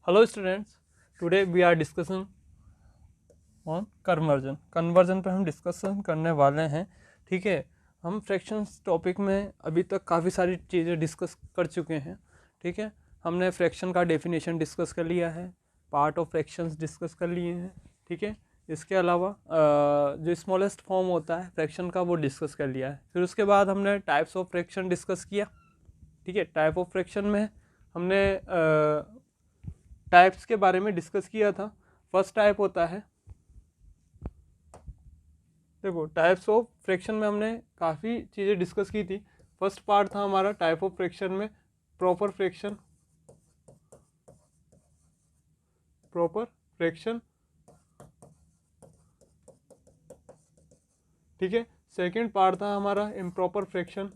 Hello students, today we are discussing on conversion. Conversion पे हम discussion करने वाले हैं। ठीक है, हम फ्रैक्शंस टॉपिक में अभी तक काफ़ी सारी चीज़ें डिस्कस कर चुके हैं। ठीक है, हमने फ्रैक्शन का डेफिनेशन डिस्कस कर लिया है, पार्ट ऑफ फ्रैक्शंस डिस्कस कर लिए हैं। ठीक है, इसके अलावा जो स्मॉलेस्ट फॉर्म होता है फ्रैक्शन का वो डिस्कस कर लिया है। फिर उसके बाद हमने टाइप्स ऑफ फ्रैक्शन डिस्कस किया। ठीक है, टाइप ऑफ फ्रैक्शन में हमने टाइप्स के बारे में डिस्कस किया था। फर्स्ट टाइप होता है, देखो टाइप्स ऑफ फ्रैक्शन में हमने काफ़ी चीज़ें डिस्कस की थी। फर्स्ट पार्ट था हमारा टाइप ऑफ फ्रैक्शन में प्रॉपर फ्रैक्शन, प्रॉपर फ्रैक्शन। ठीक है, सेकंड पार्ट था हमारा इम्प्रॉपर फ्रैक्शन,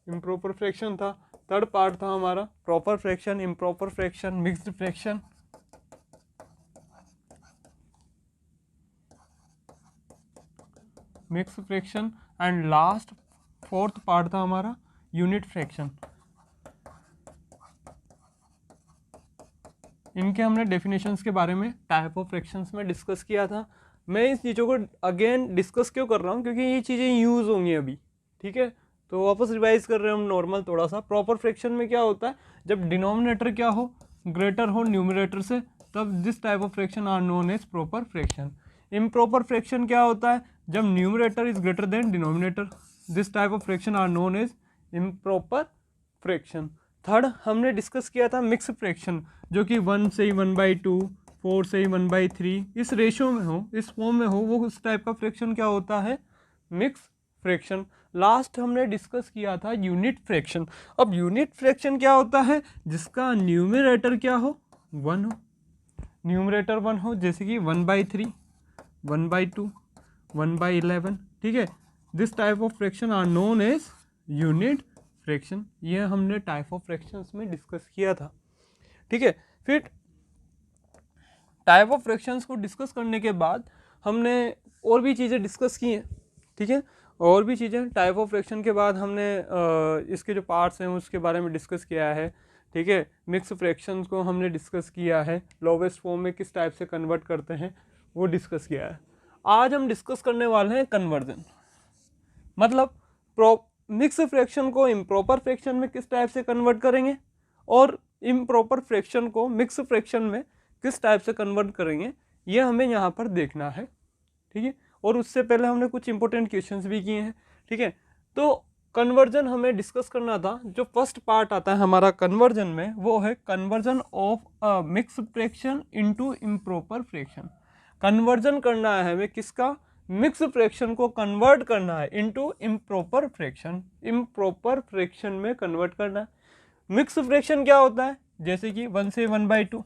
इम्प्रॉपर फ्रैक्शन था। थर्ड पार्ट था हमारा proper fraction, improper fraction, mixed fraction. Mix fraction and last fourth part था हमारा यूनिट फ्रैक्शन। इनके हमने डेफिनेशंस के बारे में टाइप ऑफ फ्रैक्शंस में डिस्कस किया था। मैं इस चीज़ों को अगेन डिस्कस क्यों कर रहा हूँ, क्योंकि ये चीज़ें यूज़ होंगी अभी। ठीक है, तो वापस रिवाइज कर रहे हैं हम नॉर्मल थोड़ा सा। प्रॉपर फ्रैक्शन में क्या होता है, जब डिनोमिनेटर क्या हो, ग्रेटर हो न्यूमरेटर से, तब this type of fraction are known as proper fraction. Improper fraction क्या होता है, जब numerator is greater than denominator, this type of fraction are known as improper fraction. Third हमने डिस्कस किया था मिक्स फ्रैक्शन, जो कि 1 से ही 1/2, 4 से ही 1/3 इस रेशो में हो, इस फॉर्म में हो, वो उस टाइप का फ्रैक्शन क्या होता है, मिक्स फ्रैक्शन। लास्ट हमने डिस्कस किया था यूनिट फ्रैक्शन। अब यूनिट फ्रैक्शन क्या होता है, जिसका न्यूमरेटर क्या हो, 1 हो, न्यूमरेटर 1 हो, जैसे कि 1/3, 1/2, 1/11। ठीक है, this type of fraction are known as unit fraction. ये हमने टाइप ऑफ फ्रैक्शंस में डिस्कस किया था। ठीक है, फिर टाइप ऑफ फ्रैक्शंस को डिस्कस करने के बाद हमने और भी चीज़ें डिस्कस की हैं। ठीक है, और भी चीज़ें टाइप ऑफ फ्रैक्शन के बाद हमने इसके जो पार्ट्स हैं उसके बारे में डिस्कस किया है। ठीक है, मिक्स फ्रैक्शंस को हमने डिस्कस किया है, लोवेस्ट फॉर्म में किस टाइप से कन्वर्ट करते हैं वो डिस्कस किया है। आज हम डिस्कस करने वाले हैं कन्वर्जन, मतलब मिक्स फ्रैक्शन को इम्प्रॉपर फ्रैक्शन में किस टाइप से कन्वर्ट करेंगे और इम्प्रॉपर फ्रैक्शन को मिक्स फ्रैक्शन में किस टाइप से कन्वर्ट करेंगे, ये हमें यहाँ पर देखना है। ठीक है, और उससे पहले हमने कुछ इंपॉर्टेंट क्वेश्चंस भी किए हैं। ठीक है, तो कन्वर्जन हमें डिस्कस करना था। जो फर्स्ट पार्ट आता है हमारा कन्वर्जन में, वो है conversion of a mix fraction into improper fraction. Conversion करना है हमें किसका, मिक्स फ्रैक्शन को कन्वर्ट करना है into improper fraction, improper fraction में कन्वर्ट करना है। मिक्स फ्रैक्शन क्या होता है, जैसे कि 1 से 1/2।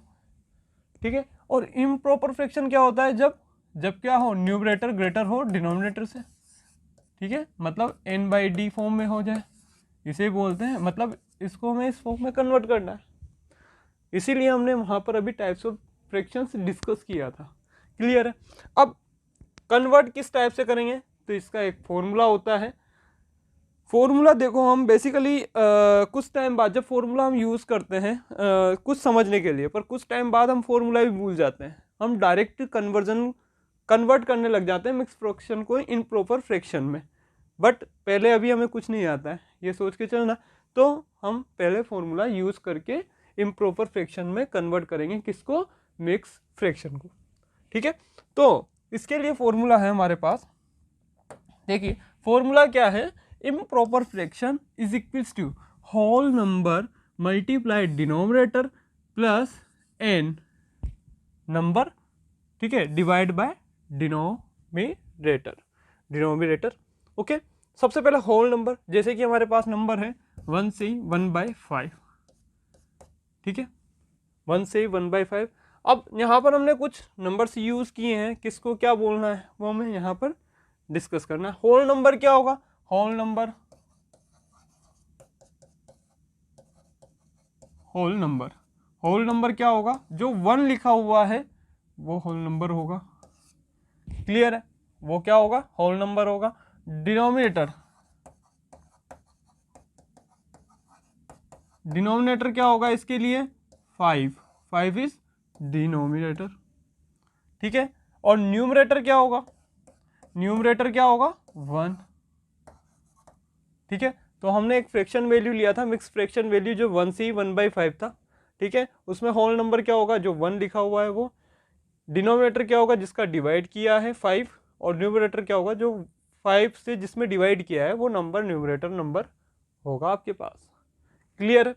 ठीक है, और इम्प्रॉपर फ्रैक्शन क्या होता है, जब जब क्या हो, न्यूमरेटर ग्रेटर हो डिनोमिनेटर से। ठीक है, मतलब n/d फॉर्म में हो जाए, इसे बोलते हैं, मतलब इसको हमें इस फॉर्म में कन्वर्ट करना है। इसीलिए हमने वहाँ पर अभी टाइप्स ऑफ फ्रैक्शंस डिस्कस किया था। क्लियर है। अब कन्वर्ट किस टाइप से करेंगे, तो इसका एक फॉर्मूला होता है। फॉर्मूला देखो, हम बेसिकली कुछ टाइम बाद जब फॉर्मूला हम यूज़ करते हैं कुछ समझने के लिए, पर कुछ टाइम बाद हम फॉर्मूला भी भूल जाते हैं। हम डायरेक्ट कन्वर्ट करने लग जाते हैं मिक्स फ्रैक्शन को इम्प्रॉपर फ्रैक्शन में। बट पहले अभी हमें कुछ नहीं आता है, ये सोच के चलना। तो हम पहले फॉर्मूला यूज़ करके इम्प्रॉपर फ्रैक्शन में कन्वर्ट करेंगे, किसको, मिक्स फ्रैक्शन को। ठीक है, तो इसके लिए फॉर्मूला है हमारे पास। देखिए फॉर्मूला क्या है, improper fraction is equals to whole number multiplied denominator plus an number, ठीक है, डिवाइड बाय डिनोमिनेटर। ओके, सबसे पहले होल नंबर, जैसे कि हमारे पास नंबर है 1 से 1/5। ठीक है, 1 से 1/5। अब यहाँ पर हमने कुछ नंबर्स यूज़ किए हैं, किसको क्या बोलना है वो हमें यहाँ पर डिस्कस करना है। होल नंबर क्या होगा, होल नंबर क्या होगा, जो 1 लिखा हुआ है वो होल नंबर होगा। क्लियर है, वो क्या होगा, होल नंबर होगा। डिनोमिनेटर डिनोमिनेटर क्या होगा इसके लिए 5, 5 इज डिनोमिनेटर, ठीक है। और न्यूमरेटर क्या होगा, न्यूमरेटर क्या होगा 1, ठीक है। तो हमने एक फ्रैक्शन वैल्यू लिया था, मिक्स फ्रैक्शन वैल्यू, जो 1 से 1/5 था, ठीक है। उसमें होल नंबर क्या होगा, जो 1 लिखा हुआ है वो। डिनोमिनेटर क्या होगा, जिसका डिवाइड किया है 5, और न्यूमरेटर क्या होगा, जो 5 से जिसमें डिवाइड किया है वो नंबर न्यूमरेटर नंबर होगा आपके पास। क्लियर।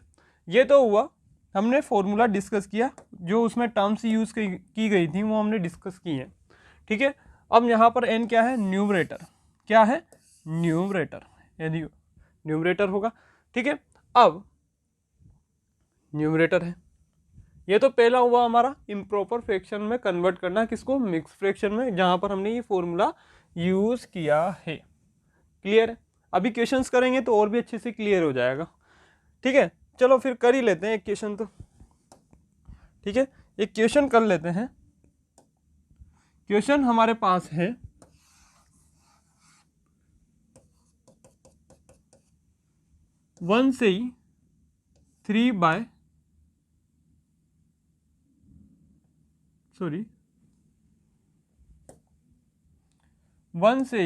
ये तो हुआ, हमने फॉर्मूला डिस्कस किया, जो उसमें टर्म्स यूज़ की गई थी वो हमने डिस्कस की हैं, ठीक है। अब यहाँ पर n क्या है, न्यूमरेटर, क्या है न्यूमरेटर, यानी न्यूमरेटर होगा, ठीक है। अब न्यूमरेटर है, ये तो पहला हुआ हमारा इम्प्रॉपर फ्रैक्शन में कन्वर्ट करना, किसको, मिक्स फ्रैक्शन में, जहाँ पर हमने ये फॉर्मूला यूज़ किया है। क्लियर है। अभी क्वेश्चंस करेंगे तो और भी अच्छे से क्लियर हो जाएगा, ठीक है। चलो फिर कर ही लेते हैं एक क्वेश्चन तो, ठीक है। एक क्वेश्चन कर लेते हैं। क्वेश्चन हमारे पास है 1 से 3 से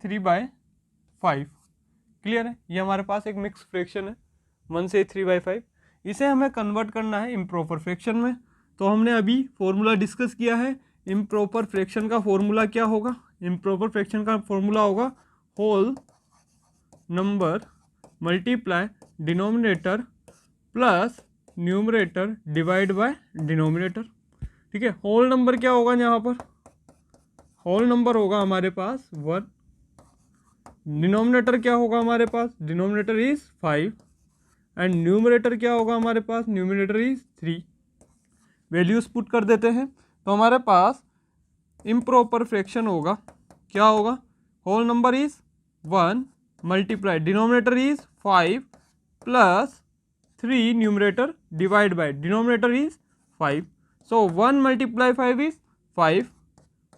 3/5। क्लियर है। ये हमारे पास एक मिक्स फ्रैक्शन है 1 से 3/5, इसे हमें कन्वर्ट करना है इम्प्रॉपर फ्रैक्शन में। तो हमने अभी फॉर्मूला डिस्कस किया है, इम्प्रॉपर फ्रैक्शन का फॉर्मूला क्या होगा, इम्प्रॉपर फ्रैक्शन का फॉर्मूला होगा whole number multiply denominator plus numerator divide by denominator, ठीक है। होल नंबर क्या होगा, यहाँ पर होल नंबर होगा हमारे पास 1, डिनोमिनेटर क्या होगा हमारे पास, डिनोमिनेटर इज 5, एंड न्यूमरेटर क्या होगा हमारे पास, न्यूमरेटर इज 3। वैल्यूज पुट कर देते हैं, तो हमारे पास इम्प्रॉपर फ्रैक्शन होगा, क्या होगा, whole number is 1 multiply denominator is 5 plus 3 numerator divide by denominator is 5। So 1 multiply 5 is 5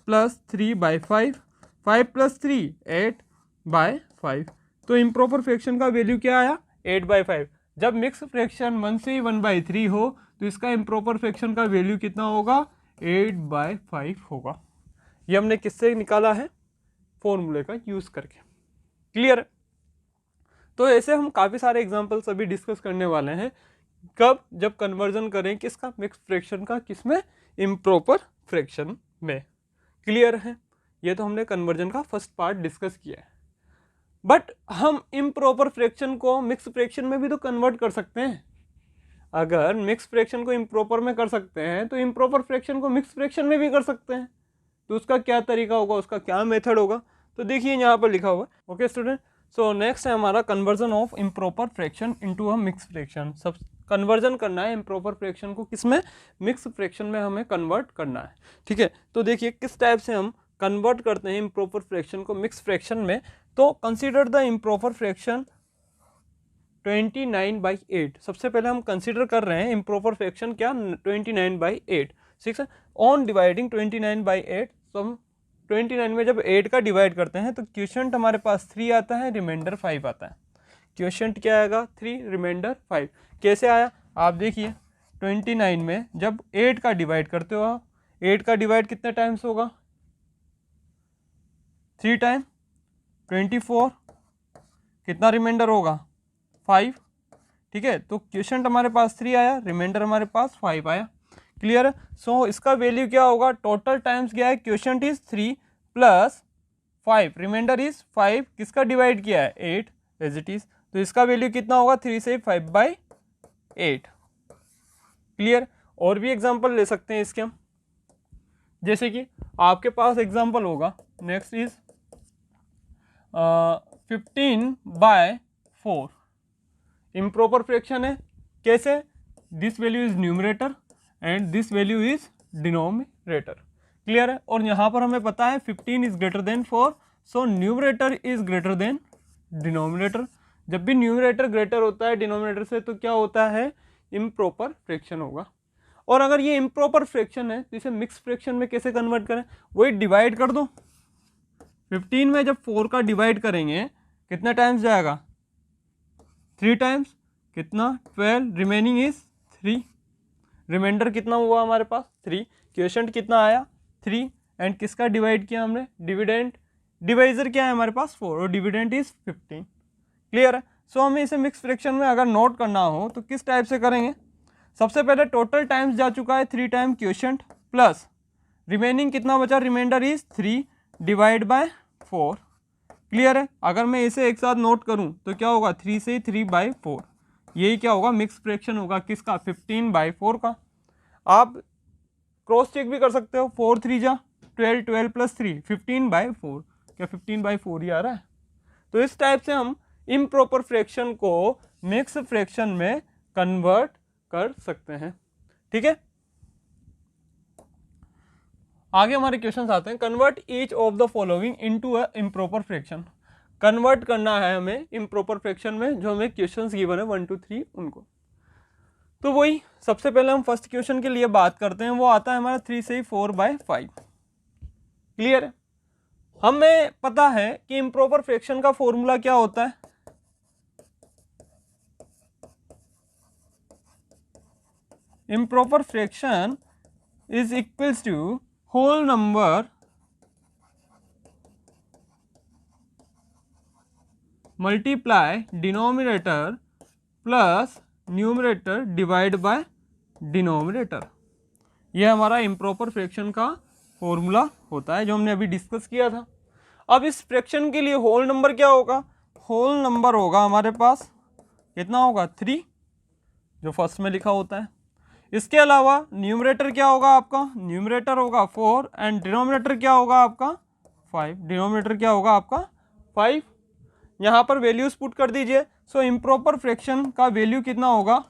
plus 3/5, 5 plus 3 8/5। तो इम्प्रॉपर फ्रैक्शन का वैल्यू क्या आया, 8/5। जब मिक्स फ्रैक्शन 1 से 1/3 हो तो इसका इम्प्रॉपर फ्रैक्शन का वैल्यू कितना होगा, 8/5 होगा। ये हमने किससे निकाला है, फॉर्मूले का यूज़ करके। क्लियर। तो ऐसे हम काफ़ी सारे एग्जांपल्स अभी डिस्कस करने वाले हैं, कब, जब कन्वर्जन करें किसका, मिक्स फ्रैक्शन का, किसमें, इम्प्रॉपर फ्रैक्शन में। क्लियर है। ये तो हमने कन्वर्जन का फर्स्ट पार्ट डिस्कस किया है, बट हम इम्प्रॉपर फ्रैक्शन को मिक्स फ्रैक्शन में भी तो कन्वर्ट कर सकते हैं। अगर मिक्स फ्रैक्शन को इम्प्रॉपर में कर सकते हैं तो इम्प्रॉपर फ्रैक्शन को मिक्स फ्रैक्शन में भी कर सकते हैं। तो उसका क्या तरीका होगा, उसका क्या मेथड होगा, तो देखिए यहाँ पर लिखा हुआ है। ओके स्टूडेंट, सो नेक्स्ट है हमारा conversion of improper fraction into a mix fraction. सब कन्वर्जन करना है इम्प्रॉपर फ्रैक्शन को, किसमें, मिक्स फ्रैक्शन में हमें कन्वर्ट करना है, ठीक है। तो देखिए किस टाइप से हम कन्वर्ट करते हैं इम्प्रॉपर फ्रैक्शन को मिक्स फ्रैक्शन में। तो कंसीडर द इम्प्रॉपर फ्रैक्शन 29/8। सबसे पहले हम कंसीडर कर रहे हैं इम्प्रॉपर फ्रैक्शन क्या, 29/8, ठीक है। ऑन डिवाइडिंग 29/8, तो हम 29 में जब 8 का डिवाइड करते हैं तो क्वोशिएंट हमारे पास 3 आता है, रिमाइंडर 5 आता है। क्वोशिएंट क्या आएगा, 3, रिमाइंडर 5। कैसे आया, आप देखिए 29 में जब 8 का डिवाइड करते हो आप, 8 का डिवाइड कितने टाइम्स होगा, 3 टाइम, 24, कितना रिमाइंडर होगा 5, ठीक है। तो क्वोशिएंट हमारे पास 3 आया, रिमाइंडर हमारे पास 5 आया। क्लियर है। सो इसका वैल्यू क्या होगा, टोटल टाइम्स क्या है, quotient is 3 plus 5, remainder is 5, किसका डिवाइड किया है, 8 एज इट इज। तो इसका वैल्यू कितना होगा, 3 से 5/8। क्लियर। और भी एग्जांपल ले सकते हैं इसके हम, जैसे कि आपके पास एग्जांपल होगा, नेक्स्ट इज 15/4। इम्प्रॉपर फ्रैक्शन है, कैसे, this value is numerator and this value is denominator. Clear है। और यहाँ पर हमें पता है 15 is greater then 4, so numerator is greater than denominator. जब भी न्यूमरेटर ग्रेटर होता है डिनोमिनेटर से तो क्या होता है, इम्प्रॉपर फ्रैक्शन होगा। और अगर ये इम्प्रॉपर फ्रैक्शन है तो इसे मिक्स फ्रैक्शन में कैसे कन्वर्ट करें, वही डिवाइड कर दो। 15 में जब 4 का डिवाइड करेंगे कितना टाइम्स जाएगा, 3 टाइम्स, कितना 12, रिमेनिंग इज 3, रिमाइंडर कितना हुआ हमारे पास 3, क्वोशंट कितना आया 3, एंड किसका डिवाइड किया हमने, डिविडेंड, डिवाइजर क्या है हमारे पास 4 और डिविडेंड इज 15। क्लियर है। सो हमें इसे मिक्स फ्रैक्शन में अगर नोट करना हो तो किस टाइप से करेंगे, सबसे पहले टोटल टाइम्स जा चुका है 3 टाइम क्वोशंट प्लस रिमेनिंग कितना बचा, remainder is 3 divide by 4। Clear है। अगर मैं इसे एक साथ नोट करूं तो क्या होगा, 3 से 3/4, यही क्या होगा, मिक्स फ्रैक्शन होगा किसका, 15/4 का। आप क्रॉस चेक भी कर सकते हो, 4 3 जा 12, 12 + 3 15/4, क्या 15/4 ही आ रहा है। तो इस टाइप से हम इम्प्रॉपर फ्रैक्शन को मिक्स फ्रैक्शन में कन्वर्ट कर सकते हैं। ठीक है, आगे हमारे क्वेश्चंस आते हैं। Convert each of the following into a improper fraction, convert करना है हमें इम्प्रॉपर फ्रैक्शन में, जो हमें क्वेश्चंस गिवन है 1 2 3 उनको। तो वही सबसे पहले हम फर्स्ट क्वेश्चन के लिए बात करते हैं, वो आता है हमारा 3 से 4/5। क्लियर है। हमें पता है कि इम्प्रॉपर फ्रैक्शन का फॉर्मूला क्या होता है, improper fraction is equals to whole number multiply denominator plus numerator divide by denominator. यह हमारा इम्प्रॉपर फ्रैक्शन का फॉर्मूला होता है जो हमने अभी डिस्कस किया था। अब इस फ्रैक्शन के लिए होल नंबर क्या होगा, होल नंबर होगा हमारे पास कितना होगा 3, जो फर्स्ट में लिखा होता है। इसके अलावा न्यूमरेटर क्या होगा आपका, न्यूमरेटर होगा 4 एंड डिनोमिनेटर क्या होगा आपका 5, डिनोमिनेटर क्या होगा आपका 5। यहाँ पर वैल्यूज पुट कर दीजिए। सो इम्प्रॉपर फ्रैक्शन का वैल्यू कितना होगा,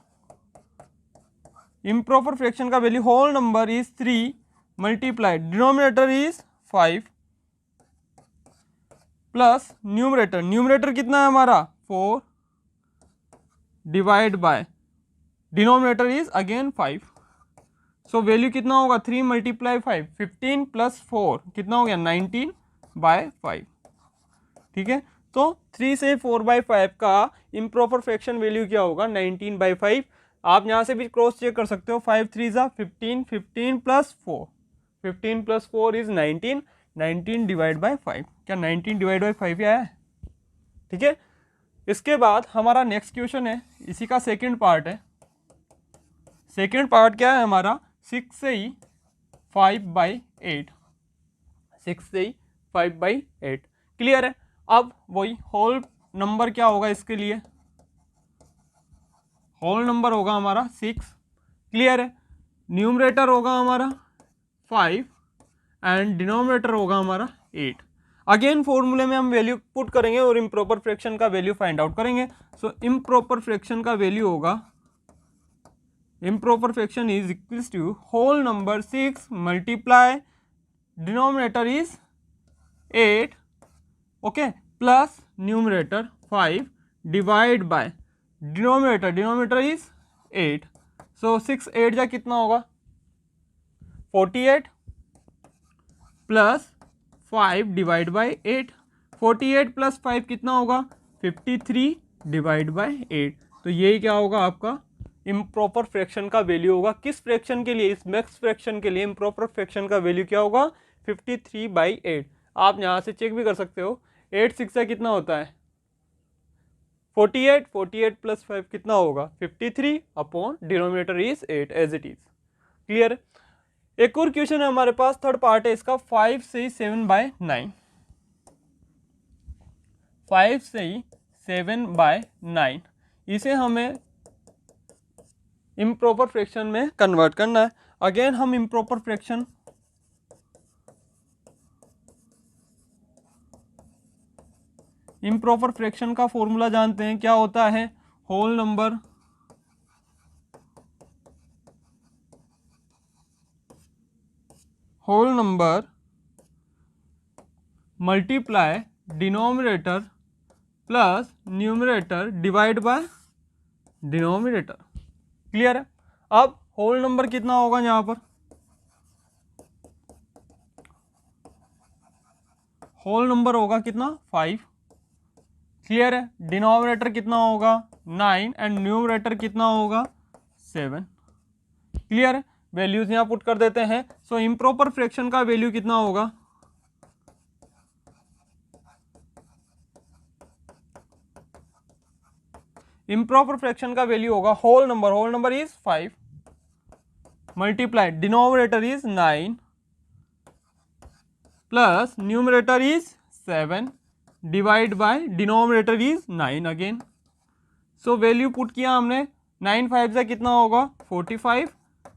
इम्प्रॉपर फ्रैक्शन का value whole number is 3 multiplied denominator is 5 plus numerator, numerator कितना है हमारा 4 divide by denominator is again 5। So value कितना होगा 3 × 5 15 + 4 कितना हो गया 19/5। ठीक है, तो 3 से 4/5 का इम्प्रॉपर फ्रैक्शन वैल्यू क्या होगा 19/5। आप यहाँ से भी क्रॉस चेक कर सकते हो, 5 3 ज़ा 15, 15 + 4, 15 + 4 इज 19, 19 डिवाइड बाय 5, क्या 19 डिवाइड बाय 5 ही आया है। ठीक है, इसके बाद हमारा नेक्स्ट क्वेश्चन है, इसी का सेकंड पार्ट है। सेकंड पार्ट क्या है हमारा, 6 से 5/8, 6 से 5/8। क्लियर है। अब वही होल नंबर क्या होगा इसके लिए, होल नंबर होगा हमारा 6। क्लियर है। न्यूमरेटर होगा हमारा 5 एंड डिनोमिनेटर होगा हमारा 8। अगेन फॉर्मूले में हम वैल्यू पुट करेंगे और इम्प्रॉपर फ्रैक्शन का वैल्यू फाइंड आउट करेंगे। सो इम्प्रॉपर फ्रैक्शन का वैल्यू होगा, improper fraction is equals to whole number 6 multiply denominator is 8, okay, plus numerator 5 divide by denominator, denominator is 8। So 6 8 जा कितना होगा 48 प्लस 5 डिवाइड बाय 8, 48 + 5 कितना होगा 53 divide by 8। तो यही क्या होगा आपका इम्प्रॉपर फ्रैक्शन का वैल्यू होगा। किस फ्रैक्शन के लिए, इस मिक्स फ्रैक्शन के लिए इम्प्रॉपर फ्रैक्शन का वैल्यू क्या होगा 53/8। आप यहाँ से चेक भी कर सकते हो, 8 6 से कितना होता है 48, 48 + 5 कितना होगा 53 upon denominator is 8 as it is. Clear. एक और क्वेश्चन है हमारे पास, थर्ड पार्ट है इसका, 5 से 7/9, 5 से 7/9, इसे हमें इम्प्रॉपर फ्रैक्शन में कन्वर्ट करना है। अगेन हम इम्प्रॉपर फ्रैक्शन का फॉर्मूला जानते हैं, क्या होता है whole number multiply denominator plus numerator divide by denominator. Clear है। अब होल नंबर कितना होगा यहाँ पर, होल नंबर होगा कितना 5। क्लियर है। डिनोमिनेटर कितना होगा 9 एंड न्यूमरेटर कितना होगा 7। क्लियर है। वैल्यूज यहाँ पुट कर देते हैं। सो इम्प्रॉपर फ्रैक्शन का वैल्यू कितना होगा, इम्प्रॉपर फ्रैक्शन का वैल्यू होगा whole number is 5 multiplied denominator is 9 plus numerator is 7 divide by denominator is 9 again. So value put किया हमने, 9 5 से कितना होगा 45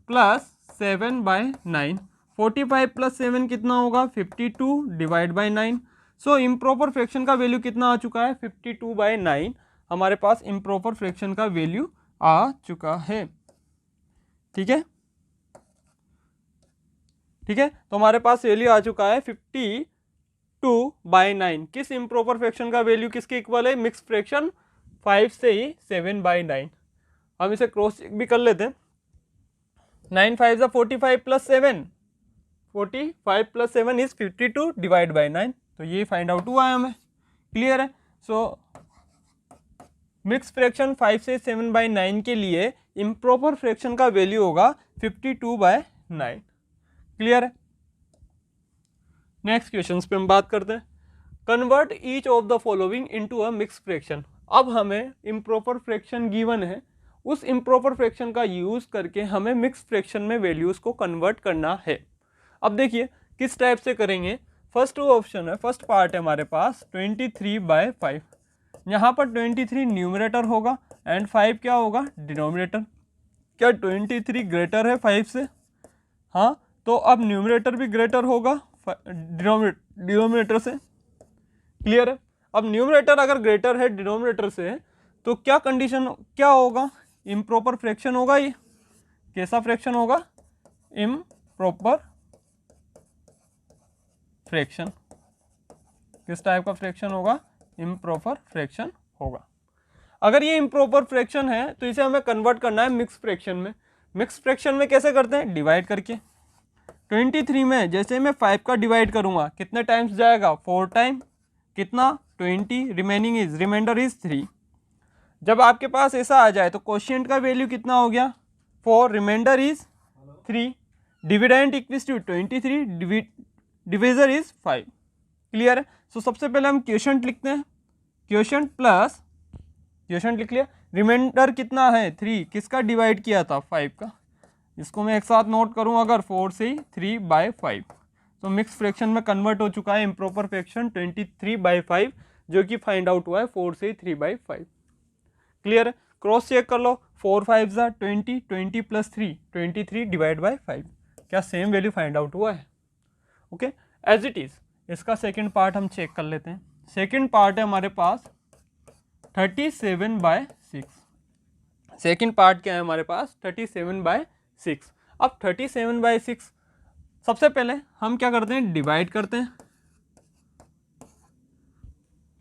प्लस 7 बाय 9, 45 प्लस 7 कितना होगा 52 divide by 9। So improper fraction का वैल्यू कितना आ चुका है 52 बाय 9, हमारे पास इम्प्रॉपर फ्रैक्शन का वैल्यू आ चुका है। ठीक है, ठीक है। तो हमारे पास वैल्यू आ चुका है 52 बाय 9। किस इम्प्रॉपर फ्रैक्शन का वैल्यू किसके इक्वल है, मिक्स फ्रैक्शन 5 से ही 7 बाय 9। हम इसे क्रॉस चेक भी कर लेते हैं। 9 5 जा 45 plus 7, 45 plus 7 is 52 divide by 9। तो ये फाइंड आउट हुआ है हमें। क्लियर है। सो मिक्स फ्रैक्शन 5 से 7 बाय 9 के लिए इम्प्रॉपर फ्रैक्शन का वैल्यू होगा 52 बाय 9। क्लियर है। नेक्स्ट क्वेश्चन पे हम बात करते हैं। Convert each of the following into a mix fraction. अब हमें इम्प्रॉपर फ्रैक्शन गिवन है, उस इम्प्रॉपर फ्रैक्शन का यूज करके हमें मिक्स फ्रैक्शन में वैल्यूज को कन्वर्ट करना है। अब देखिए किस टाइप से करेंगे। फर्स्ट ऑप्शन है, फर्स्ट पार्ट है हमारे पास 23 बाय 5। यहाँ पर 23 न्यूमरेटर होगा एंड 5 क्या होगा डिनोमिनेटर। क्या 23 ग्रेटर है 5 से? हाँ, तो अब न्यूमरेटर भी ग्रेटर होगा डिनोमिनेटर से। क्लियर है। अब न्यूमरेटर अगर ग्रेटर है डिनोमिनेटर से तो क्या कंडीशन क्या होगा, इम्प्रॉपर फ्रैक्शन होगा। ये कैसा फ्रैक्शन होगा, इम्प्रॉपर फ्रैक्शन। किस टाइप का फ्रैक्शन होगा, इम्प्रॉपर फ्रैक्शन होगा। अगर ये इम्प्रॉपर फ्रैक्शन है तो इसे हमें कन्वर्ट करना है मिक्स फ्रैक्शन में। मिक्स फ्रैक्शन में कैसे करते हैं, डिवाइड करके। 23 में जैसे मैं 5 का डिवाइड करूंगा कितने टाइम्स जाएगा, 4 टाइम। कितना 20, रिमाइंडर इज 3। जब आपके पास ऐसा आ जाए तो कोशिएंट का वैल्यू कितना हो गया 4, remainder is 3, dividend equals to 23, divisor is 5। Clear है। सो सबसे पहले हम क्वोशिएंट लिखते हैं, क्वोशिएंट प्लस क्वोशिएंट लिख लिया, रिमाइंडर कितना है 3, किसका डिवाइड किया था 5 का। इसको मैं एक साथ नोट करूं अगर 4 से 3 बाय 5, तो मिक्स फ्रैक्शन में कन्वर्ट हो चुका है इम्प्रॉपर फ्रैक्शन 23 बाय 5, जो कि फाइंड आउट हुआ है 4 से 3 बाय 5। क्लियर है। क्रॉस चेक कर लो, 4 5 जा 20, 20 प्लस 3 23 डिवाइड बाय 5। क्या सेम वैल्यू फाइंड आउट हुआ है। Okay, as it is. इसका सेकेंड पार्ट हम चेक कर लेते हैं। सेकेंड पार्ट है हमारे पास 37 बाय 6। सेकेंड पार्ट क्या है हमारे पास 37 बाय 6। अब 37 बाय 6 सबसे पहले हम क्या करते हैं, डिवाइड करते हैं।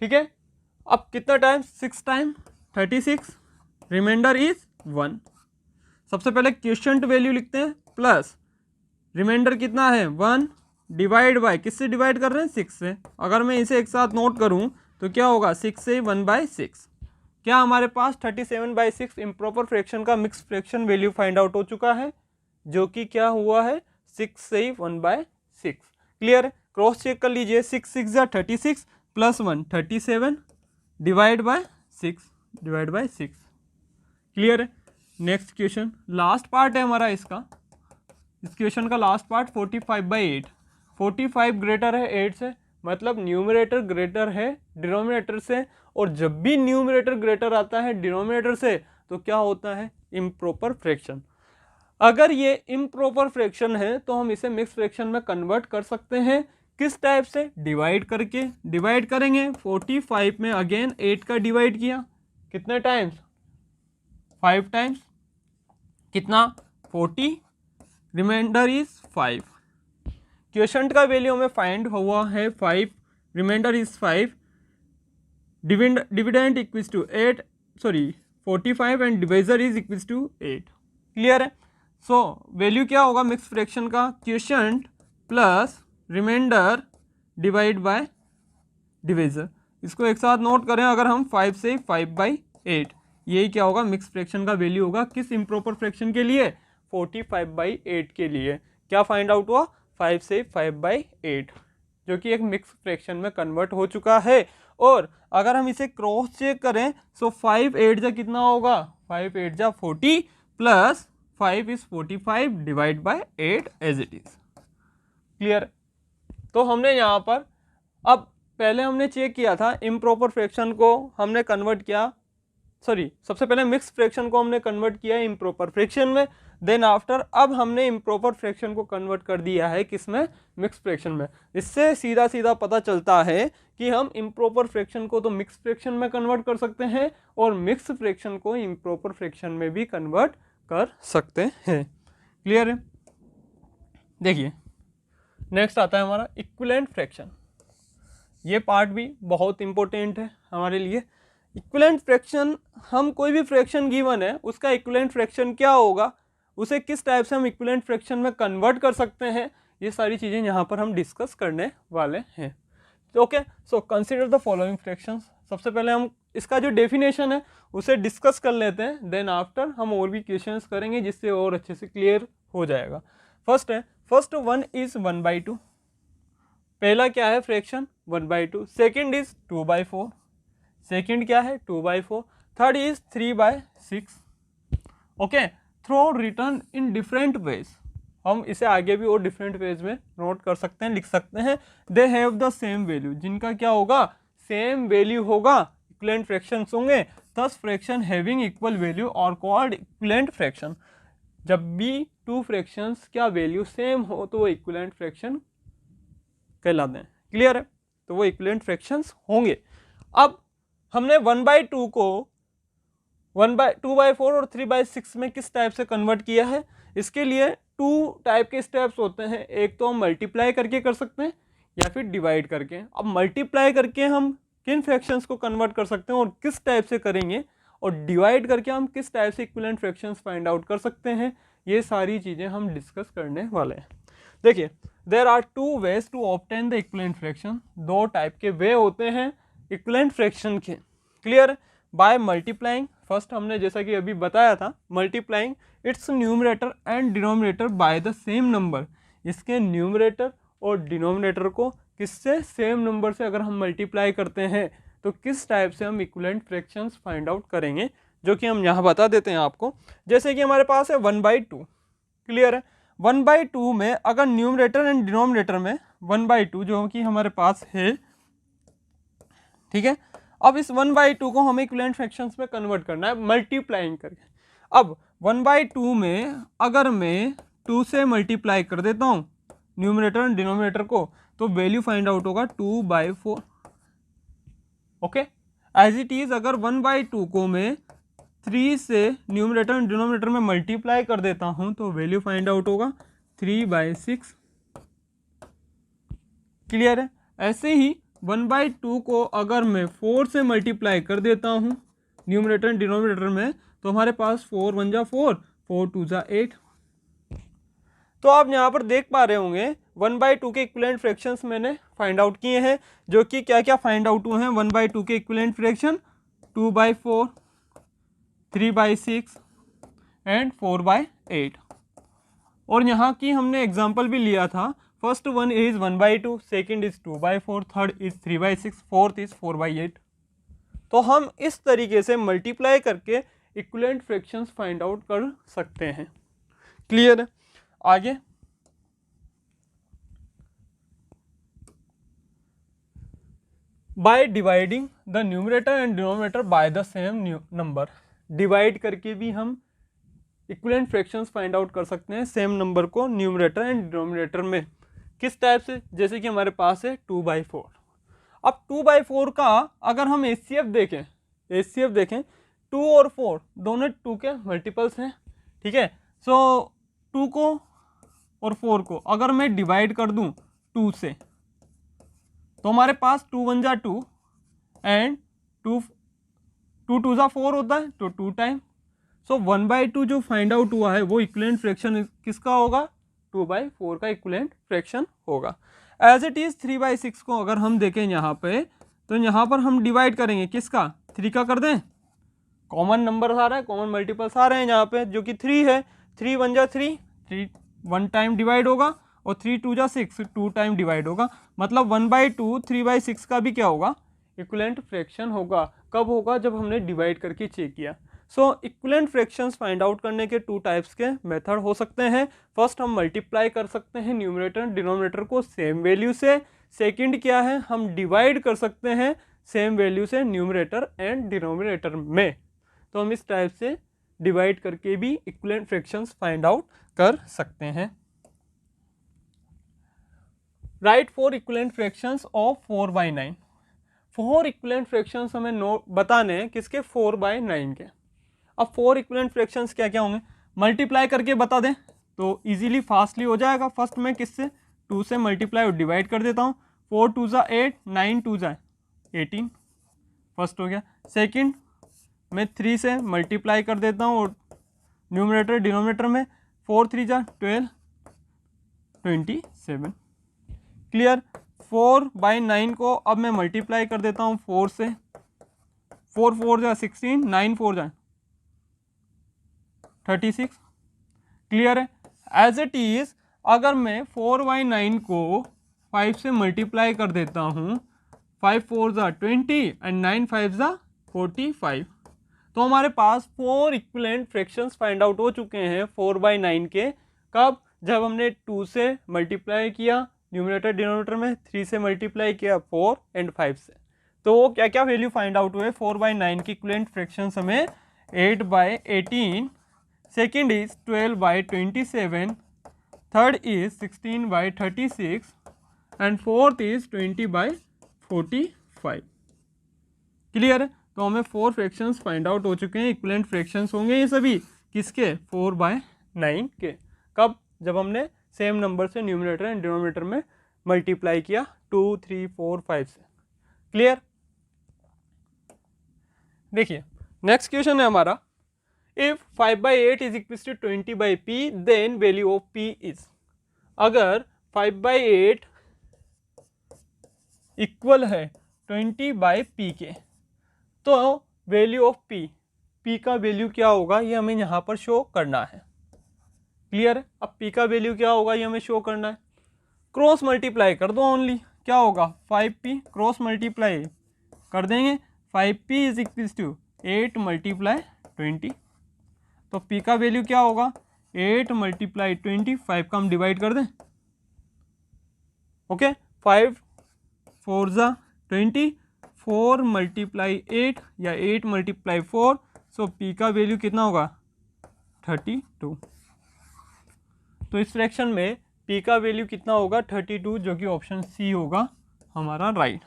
ठीक है। अब कितना टाइम, 6 टाइम 36, रिमाइंडर इज 1। सबसे पहले क्वोशिएंट वैल्यू लिखते हैं प्लस रिमाइंडर कितना है 1 डिवाइड बाय, किससे डिवाइड कर रहे हैं 6 से। अगर मैं इसे एक साथ नोट करूं तो क्या होगा 6 से 1 बाय 6। क्या हमारे पास 37 बाय 6 इम्प्रॉपर फ्रैक्शन का mix fraction value find out हो चुका है, जो कि क्या हुआ है 6 से 1 बाय 6। क्लियर है। क्रॉस चेक कर लीजिए, 6 6 जा 36 प्लस 1 37 डिवाइड बाय 6। क्लियर है। नेक्स्ट क्वेश्चन, लास्ट पार्ट है हमारा इसका, इस क्वेश्चन का लास्ट पार्ट 45 बाई 8। 45 ग्रेटर है 8 से, मतलब न्यूमरेटर ग्रेटर है डिनोमिनेटर से, और जब भी न्यूमरेटर ग्रेटर आता है डिनोमिनेटर से तो क्या होता है, इम्प्रॉपर फ्रैक्शन। अगर ये इम्प्रॉपर फ्रैक्शन है तो हम इसे मिक्स फ्रैक्शन में कन्वर्ट कर सकते हैं। किस टाइप से, डिवाइड करके। डिवाइड करेंगे 45 में अगेन 8 का डिवाइड किया, कितने टाइम्स 5 टाइम्स, कितना 40, रिमाइंडर इज 5। क्वोशिएंट का वैल्यू हमें फाइंड हुआ है 5, remainder is 5, dividend equals to 8, 45 and divisor is equals to 8। Clear है। सो वैल्यू क्या होगा मिक्स फ्रैक्शन का, quotient plus remainder divide by divisor. इसको एक साथ नोट करें, अगर हम 5 से 5/8, यही क्या होगा मिक्स फ्रैक्शन का वैल्यू होगा किस इम्प्रॉपर फ्रैक्शन के लिए, 45/8 के लिए। क्या फाइंड आउट हुआ, 5 से 5/8, जो कि एक मिक्स फ्रैक्शन में कन्वर्ट हो चुका है। और अगर हम इसे क्रॉस चेक करें सो 5 8 जा कितना होगा, 5 8 जा 40 plus 5 is 45 divide by 8 as it is. Clear. तो हमने यहाँ पर अब पहले हमने चेक किया था इम्प्रॉपर फ्रैक्शन को हमने कन्वर्ट किया, सॉरी सबसे पहले मिक्स फ्रैक्शन को हमने कन्वर्ट किया इम्प्रॉपर फ्रैक्शन में, देन आफ्टर अब हमने इम्प्रॉपर फ्रैक्शन को कन्वर्ट कर दिया है किसमें, मिक्स फ्रैक्शन में। इससे सीधा सीधा पता चलता है कि हम इम्प्रॉपर फ्रैक्शन को तो मिक्स फ्रैक्शन में कन्वर्ट कर सकते हैं और मिक्स फ्रैक्शन को इम्प्रॉपर फ्रैक्शन में भी कन्वर्ट कर सकते हैं। क्लियर है। देखिए नेक्स्ट आता है हमारा इक्विवेलेंट फ्रैक्शन। ये पार्ट भी बहुत इंपॉर्टेंट है हमारे लिए। इक्विवेलेंट फ्रैक्शन, हम कोई भी फ्रैक्शन गिवन है उसका इक्विवेलेंट फ्रैक्शन क्या होगा, उसे किस टाइप से हम इक्विवेलेंट फ्रैक्शन में कन्वर्ट कर सकते हैं, ये सारी चीज़ें यहाँ पर हम डिस्कस करने वाले हैं। Okay, so consider the following fractions. सबसे पहले हम इसका जो डेफिनेशन है उसे डिस्कस कर लेते हैं, देन आफ्टर हम और भी क्वेश्चंस करेंगे जिससे और अच्छे से क्लियर हो जाएगा। फर्स्ट है, फर्स्ट वन इज 1/2। पहला क्या है फ्रैक्शन 1/2। Second is 2/4। सेकेंड क्या है 2/4। Third is 3/6। Okay, throw return in different ways. हम इसे आगे भी और डिफरेंट वेज में नोट कर सकते हैं, लिख सकते हैं। They have the same value, जिनका क्या होगा, सेम वैल्यू होगा, इक्विवेलेंट फ्रैक्शंस होंगे। Thus fraction having equal value और कॉल्ड इक्विवेलेंट फ्रैक्शन। जब भी टू फ्रैक्शंस क्या वैल्यू सेम हो तो वो इक्विवेलेंट फ्रैक्शन कहलाते हैं। क्लियर है, तो वो इक्विवेलेंट फ्रैक्शंस होंगे। अब हमने 1/2 को 2/4 और 3/6 में किस टाइप से कन्वर्ट किया है, इसके लिए 2 टाइप के स्टेप्स होते हैं। एक तो हम मल्टीप्लाई करके कर सकते हैं या फिर डिवाइड करके। अब मल्टीप्लाई करके हम किन फ्रैक्शंस को कन्वर्ट कर सकते हैं और किस टाइप से करेंगे, और डिवाइड करके हम किस टाइप से इक्विवेलेंट फ्रैक्शंस फाइंड आउट कर सकते हैं, ये सारी चीज़ें हम डिस्कस करने वाले हैं। देखिए, there are 2 ways to obtain the equivalent fraction. 2 type के वे होते हैं इक्विवेलेंट फ्रैक्शन के। क्लियर। बाय मल्टीप्लाइंग, फर्स्ट हमने जैसा कि अभी बताया था, multiplying its numerator and denominator by the same number. इसके न्यूमरेटर और डिनोमिनेटर को किससे, सेम नंबर से अगर हम मल्टीप्लाई करते हैं तो किस टाइप से हम इक्विवेलेंट फ्रैक्शंस फाइंड आउट करेंगे, जो कि हम यहाँ बता देते हैं आपको। जैसे कि हमारे पास है 1/2। क्लियर है। 1/2 में अगर न्यूमरेटर एंड डिनोमिनेटर में 1/2 जो कि हमारे पास है, ठीक है। अब इस 1/2 को हमें इक्विवेलेंट फ्रैक्शंस में कन्वर्ट करना है मल्टीप्लाइंग करके। अब 1/2 में अगर मैं 2 से मल्टीप्लाई कर देता हूँ न्यूमरेटर एंड डिनोमिनेटर को, तो वैल्यू फाइंड आउट होगा 2/4। ओके, एज इट इज अगर 1/2 को मैं 3 से न्यूमरेटर एंड डिनोमिनेटर में मल्टीप्लाई कर देता हूँ तो वैल्यू फाइंड आउट होगा 3/6। क्लियर है। ऐसे ही 1/2 को अगर मैं 4 से मल्टीप्लाई कर देता हूँ न्यूमरेटर एंड डिनोमिनेटर में, तो हमारे पास 4 1 जा 4, 4 2 जा 8। तो आप यहाँ पर देख पा रहे होंगे 1/2 के इक्विवेलेंट फ्रैक्शंस मैंने फाइंड आउट किए हैं, जो कि क्या क्या फाइंड आउट हुए हैं 1/2 के इक्विवेलेंट फ्रैक्शन, 2/4, 3/6 एंड 4/8। और यहाँ की हमने एग्जाम्पल भी लिया था। First one is 1/2, second is 2/4, third is 3/6, fourth is 4/8। तो हम इस तरीके से मल्टीप्लाई करके इक्विवेलेंट फ्रैक्शंस फाइंड आउट कर सकते हैं। क्लियर है। आगे by dividing the numerator and denominator by the same number. Divide करके भी हम इक्विवेलेंट फ्रैक्शंस फाइंड आउट कर सकते हैं सेम नंबर को न्यूमरेटर एंड डिनोमिनेटर में। किस टाइप से, जैसे कि हमारे पास है 2/4। अब 2/4 का अगर हम एचसीएफ देखें 2 और 4 दोनों 2 के मल्टीपल्स हैं। ठीक है। सो 2 को और 4 को अगर मैं डिवाइड कर दूं 2 से, तो हमारे पास 2 1 जा 2 एंड 2 2 जा 4 होता है, तो 2 टाइम। सो 1/2 जो फाइंड आउट हुआ है वो इक्विवेलेंट फ्रैक्शन किसका होगा, 2/4 का इक्विवेलेंट फ्रैक्शन होगा। एज इट इज़ 3/6 को अगर हम देखें यहाँ पे, तो यहाँ पर हम डिवाइड करेंगे किसका, 3 का कर दें, कॉमन नंबर आ रहा है, कॉमन मल्टीपल्स आ रहे हैं यहाँ पे जो कि 3 है, 3 1 जा 3, 3 1 टाइम डिवाइड होगा और 3 2 जा 6, 2 टाइम डिवाइड होगा, मतलब 1/2 3/6 का भी क्या होगा, इक्विवेलेंट फ्रैक्शन होगा। कब होगा, जब हमने डिवाइड करके चेक किया। सो इक्विवेलेंट फ्रैक्शंस फाइंड आउट करने के 2 टाइप्स के मेथड हो सकते हैं। फर्स्ट हम मल्टीप्लाई कर सकते हैं न्यूमरेटर डिनोमिनेटर को सेम वैल्यू से, सेकंड क्या है, हम डिवाइड कर सकते हैं सेम वैल्यू से न्यूमरेटर एंड डिनोमिनेटर में। तो हम इस टाइप से डिवाइड करके भी इक्विवेलेंट फ्रैक्शंस फाइंड आउट कर सकते हैं। Right 4 equivalent fractions of 4/9। 4 equivalent fractions हमें बताने हैं किसके, 4/9 के। अब 4 इक्विवेलेंट फ्रैक्शंस क्या क्या होंगे, मल्टीप्लाई करके बता दें तो इजीली फास्टली हो जाएगा। फर्स्ट मैं किससे, 2 से मल्टीप्लाई और डिवाइड कर देता हूँ, 4 2 जा 8, 9 2 जा 18, फर्स्ट हो गया। सेकंड मैं 3 से मल्टीप्लाई कर देता हूँ और न्यूमरेटर डिनोमिनेटर में, 4 3 जा 12, 27, क्लियर। 4/9 को अब मैं मल्टीप्लाई कर देता हूँ 4 से, 4 4 जा 16, 9 4 जा 36, क्लियर है। एज इट इज अगर मैं 4/9 को 5 से मल्टीप्लाई कर देता हूँ, 5 4 जा 20 एंड 9 5 जा 45, तो हमारे पास 4 इक्विवेलेंट फ्रैक्शंस फाइंड आउट हो चुके हैं 4/9 के। कब, जब हमने 2 से मल्टीप्लाई किया न्यूमरेटर डिनोमिनेटर में, 3 से मल्टीप्लाई किया 4 एंड 5 से। तो वो क्या क्या वैल्यू फाइंड आउट हुए, 4/9 की इक्विवेलेंट फ्रैक्शंस हमें 8/18, second is 12/27, third is 16/36 and fourth is 20/45, clear है। तो हमें 4 फ्रैक्शंस फाइंड आउट हो चुके हैं, इक्विवेलेंट फ्रैक्शंस होंगे ये सभी किसके, 4/9 के। कब, जब हमने सेम नंबर से न्यूमरेटर एंड डिनोमिनेटर में मल्टीप्लाई किया 2 3 4 5 से, क्लियर। देखिए नेक्स्ट क्वेश्चन है हमारा, if 5/8 is equal to 20/p then value of p is. अगर 5/8 इक्वल है 20/p के, तो वैल्यू ऑफ p का वैल्यू क्या होगा ये हमें यहाँ पर शो करना है, क्लियर है। अब p का वैल्यू क्या होगा ये हमें शो करना है, क्रॉस मल्टीप्लाई कर दो ओनली, क्या होगा 5p क्रॉस मल्टीप्लाई कर देंगे, 5p इज इक्वल टू 8 × 20, तो p का वैल्यू क्या होगा 8 × 20, 5 का हम डिवाइड कर दें, ओके 5 4 जा 20, 4 × 8 या 8 × 4, सो p का वैल्यू कितना होगा 32। तो इस फ्रैक्शन में p का वैल्यू कितना होगा 32, जो कि ऑप्शन सी होगा हमारा राइट,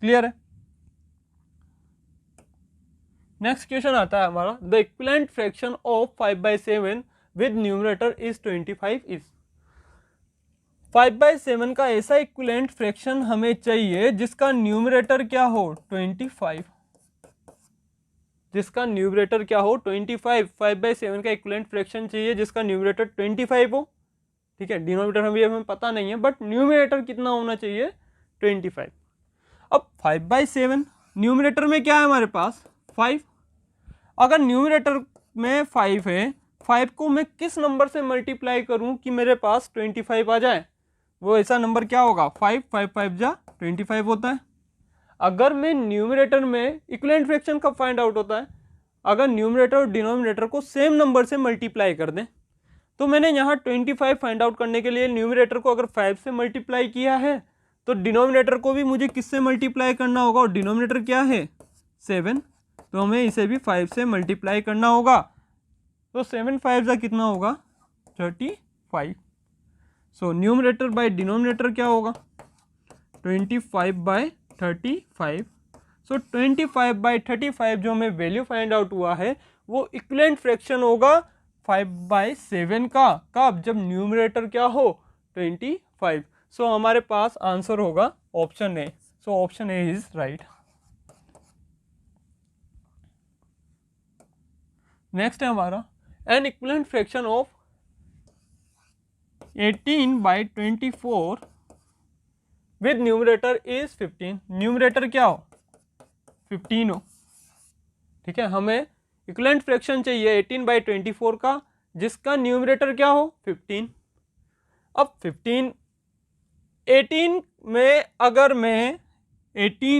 क्लियर है। नेक्स्ट क्वेश्चन आता है हमारा, the equivalent fraction of 5/7 with numerator is 25 is. 5/7 का ऐसा इक्विवेलेंट फ्रैक्शन हमें चाहिए जिसका न्यूमरेटर क्या हो 25, जिसका न्यूमरेटर क्या हो 25। 5/7 का इक्विवेलेंट फ्रैक्शन चाहिए जिसका न्यूमरेटर 25 हो, ठीक है। डिनोमिनेटर हमें पता नहीं है, बट न्यूमरेटर कितना होना चाहिए 25। अब 5/7 न्यूमरेटर में क्या है हमारे पास 5, अगर न्यूमरेटर में 5 है, 5 को मैं किस नंबर से मल्टीप्लाई करूं कि मेरे पास 25 आ जाए, वो ऐसा नंबर क्या होगा 5 5 5 जा 25 होता है। अगर मैं न्यूमरेटर में इक्विवेलेंट फ्रैक्शन कब फाइंड आउट होता है, अगर न्यूमरेटर और डिनोमिनेटर को सेम नंबर से मल्टीप्लाई कर दें। तो मैंने यहाँ 25 फाइंड आउट करने के लिए न्यूमरेटर को अगर 5 से मल्टीप्लाई किया है, तो डिनोमिनेटर को भी मुझे किससे मल्टीप्लाई करना होगा, और डिनोमिनेटर क्या है 7, तो हमें इसे भी 5 से मल्टीप्लाई करना होगा। तो 7 5 का कितना होगा 35। सो न्यूमरेटर बाय डिनोमिनेटर क्या होगा 25/35। सो 25/35 जो हमें वैल्यू फाइंड आउट हुआ है वो इक्विवेलेंट फ्रैक्शन होगा 5/7 का। कब, जब न्यूमरेटर क्या हो 25। सो हमारे पास आंसर होगा option A. So option A is right. Next है हमारा N equivalent fraction of 18/24 with numerator is 15। Numerator क्या हो, 15 हो, ठीक है। हमें इक्विवेलेंट फ्रैक्शन चाहिए 18/24 का जिसका न्यूमरेटर क्या हो, 15। अब 15 18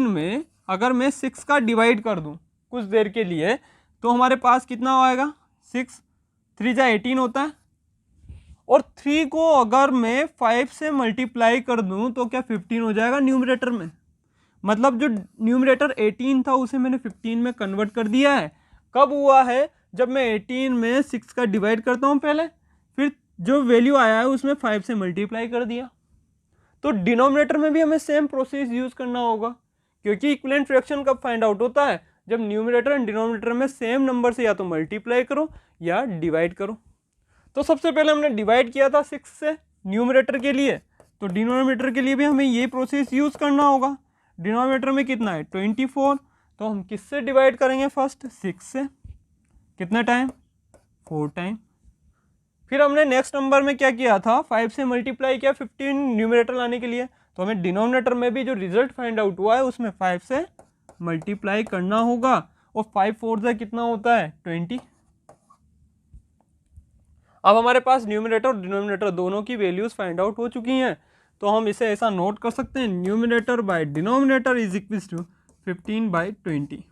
में अगर मैं 6 का डिवाइड कर दूं कुछ देर के लिए तो हमारे पास कितना आएगा, 6 3 जा 18 होता है, और 3 को अगर मैं 5 से मल्टीप्लाई कर दूं तो क्या 15 हो जाएगा न्यूमरेटर में। मतलब जो न्यूमरेटर 18 था उसे मैंने 15 में कन्वर्ट कर दिया है। कब हुआ है, जब मैं 18 में 6 का डिवाइड करता हूं पहले, फिर जो वैल्यू आया है उसमें 5 से मल्टीप्लाई कर दिया। तो डिनोमिनेटर में भी हमें सेम प्रोसेस यूज करना होगा, क्योंकि इक्विवेलेंट फ्रैक्शन कब फाइंड आउट होता है, जब न्यूमरेटर एंड डिनोमिनेटर में सेम नंबर से या तो मल्टीप्लाई करो या डिवाइड करो। तो सबसे पहले हमने डिवाइड किया था 6 से न्यूमरेटर के लिए, तो डिनोमिनेटर के लिए भी हमें ये प्रोसेस यूज करना होगा। डिनोमिनेटर में कितना है 24, तो हम किससे डिवाइड करेंगे, फर्स्ट 6 से, कितना टाइम 4 टाइम। फिर हमने नेक्स्ट नंबर में क्या किया था, 5 से मल्टीप्लाई किया 15 न्यूमरेटर लाने के लिए, तो हमें डिनोमिनेटर में भी जो रिजल्ट फाइंड आउट हुआ है उसमें 5 से मल्टीप्लाई करना होगा, और 5 4 से कितना होता है 20। अब हमारे पास न्यूमरेटर और डिनोमिनेटर दोनों की वैल्यूज फाइंड आउट हो चुकी हैं, तो हम इसे ऐसा नोट कर सकते हैं, numerator by denominator is equal to 15/20,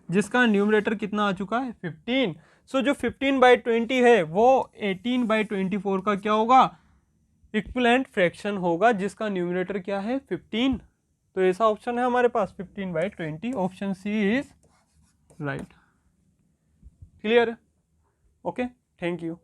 जिसका न्यूमरेटर कितना आ चुका है 15। सो जो 15/20 है वो 18/24 का क्या होगा, इक्विवेलेंट फ्रैक्शन होगा, जिसका न्यूमरेटर क्या है 15। तो ऐसा ऑप्शन है हमारे पास 15/20, option C is right. Clear है, ओके, थैंक यू।